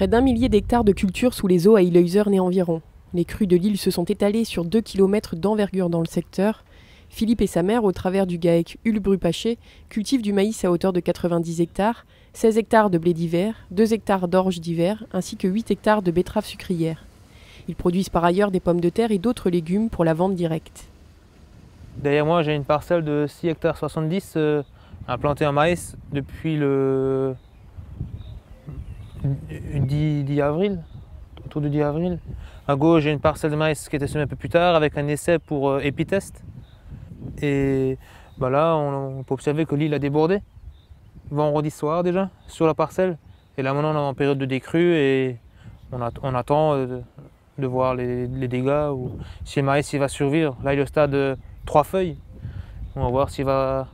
Près d'1 millier d'hectares de culture sous les eaux à Illeuizern et environ. Les crues de l'île se sont étalées sur 2 km d'envergure dans le secteur. Philippe et sa mère, au travers du GAEC Ulbrupaché, cultivent du maïs à hauteur de 90 hectares, 16 hectares de blé d'hiver, 2 hectares d'orge d'hiver, ainsi que 8 hectares de betteraves sucrières. Ils produisent par ailleurs des pommes de terre et d'autres légumes pour la vente directe. Derrière moi, j'ai une parcelle de 6 hectares 70 à planter un maïs depuis le 10 avril, autour du 10 avril. À gauche, j'ai une parcelle de maïs qui était semée un peu plus tard avec un essai pour épitest. Et là, on peut observer que l'île a débordé vendredi soir déjà sur la parcelle. Et là, maintenant, on est en période de décrue et on attend de voir les dégâts ou si le maïs il va survivre. Là, il est au stade 3 feuilles. On va voir s'il va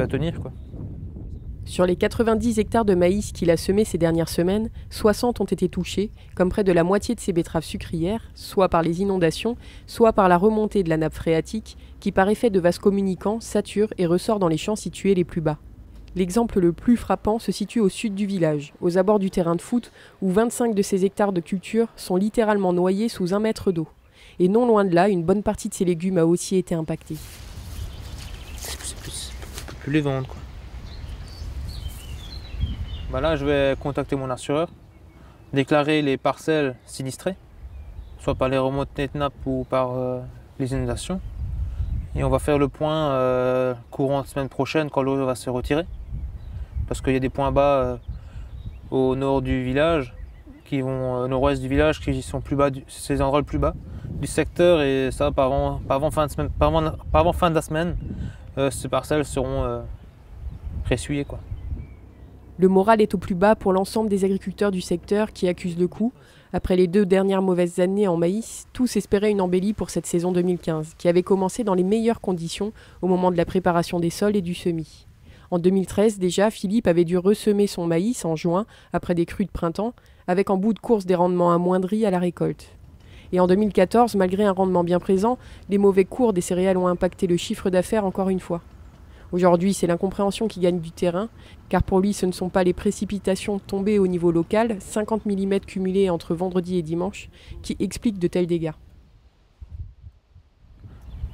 tenir, quoi. Sur les 90 hectares de maïs qu'il a semés ces dernières semaines, 60 ont été touchés, comme près de la moitié de ses betteraves sucrières, soit par les inondations, soit par la remontée de la nappe phréatique, qui par effet de vases communicants sature et ressort dans les champs situés les plus bas. L'exemple le plus frappant se situe au sud du village, aux abords du terrain de foot, où 25 de ces hectares de culture sont littéralement noyés sous 1 mètre d'eau. Et non loin de là, une bonne partie de ces légumes a aussi été impactée. On peut plus les vendre, quoi. Là, je vais contacter mon assureur, déclarer les parcelles sinistrées, soit par les remontées de nappe ou par les inondations. Et on va faire le point courant de semaine prochaine quand l'eau va se retirer. Parce qu'il y a des points bas au nord du village, qui vont au nord-ouest du village, qui sont plus bas, c'est les endroits les plus bas du secteur. Et ça, pas avant fin de la semaine, ces parcelles seront ressuyées, quoi. Le moral est au plus bas pour l'ensemble des agriculteurs du secteur qui accusent le coup. Après les 2 dernières mauvaises années en maïs, tous espéraient une embellie pour cette saison 2015, qui avait commencé dans les meilleures conditions au moment de la préparation des sols et du semis. En 2013 déjà, Philippe avait dû ressemer son maïs en juin, après des crues de printemps, avec en bout de course des rendements amoindris à la récolte. Et en 2014, malgré un rendement bien présent, les mauvais cours des céréales ont impacté le chiffre d'affaires encore une fois. Aujourd'hui, c'est l'incompréhension qui gagne du terrain, car pour lui, ce ne sont pas les précipitations tombées au niveau local, 50 mm cumulés entre vendredi et dimanche, qui expliquent de tels dégâts.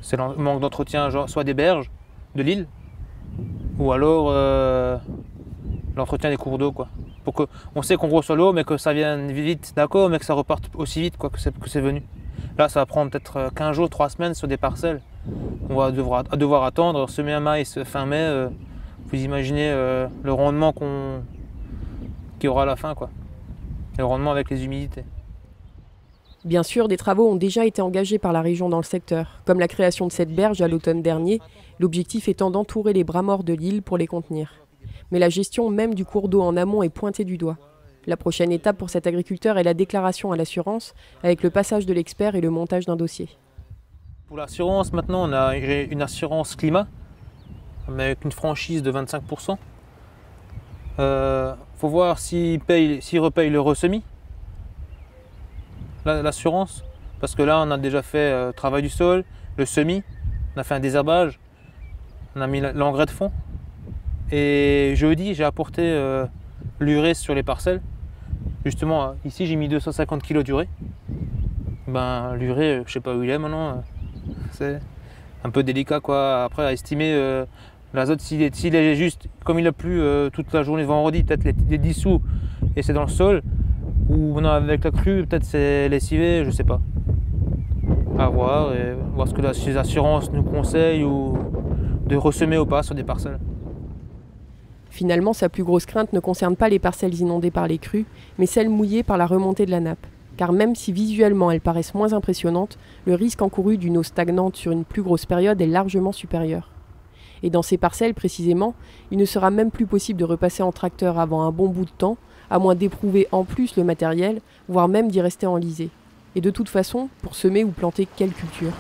C'est le manque d'entretien, soit des berges de l'île, ou alors l'entretien des cours d'eau, quoi. Pour que on sait qu'on reçoit l'eau, mais que ça vienne vite, d'accord, mais que ça reparte aussi vite, quoi, que c'est venu. Là, ça va prendre peut-être 15 jours, 3 semaines sur des parcelles. On va devoir attendre, semer un maïs fin mai. Vous imaginez le rendement qu'il y aura à la fin, quoi. Le rendement avec les humidités. Bien sûr, des travaux ont déjà été engagés par la région dans le secteur, comme la création de cette berge à l'automne dernier, l'objectif étant d'entourer les bras morts de l'île pour les contenir. Mais la gestion même du cours d'eau en amont est pointée du doigt. La prochaine étape pour cet agriculteur est la déclaration à l'assurance, avec le passage de l'expert et le montage d'un dossier. Pour l'assurance, maintenant, on a une assurance climat, avec une franchise de 25%. Faut voir s'il repaye le ressemis, l'assurance, parce que là, on a déjà fait travail du sol, le semis, on a fait un désherbage, on a mis l'engrais de fond. Et jeudi, j'ai apporté l'urée sur les parcelles. Justement, ici, j'ai mis 250 kg d'urée. L'urée, je sais pas où il est maintenant. C'est un peu délicat, quoi. Après, à estimer l'azote, s'il est juste, comme il a plu toute la journée de vendredi, peut-être les dissous et c'est dans le sol. Ou non, avec la crue, peut-être c'est lessivé, je sais pas. À voir et voir ce que les assurances nous conseillent ou de ressemer ou pas sur des parcelles. Finalement, sa plus grosse crainte ne concerne pas les parcelles inondées par les crues, mais celles mouillées par la remontée de la nappe. Car même si visuellement elles paraissent moins impressionnantes, le risque encouru d'une eau stagnante sur une plus grosse période est largement supérieur. Et dans ces parcelles précisément, il ne sera même plus possible de repasser en tracteur avant un bon bout de temps, à moins d'éprouver en plus le matériel, voire même d'y rester enlisé. Et de toute façon, pour semer ou planter quelle culture ?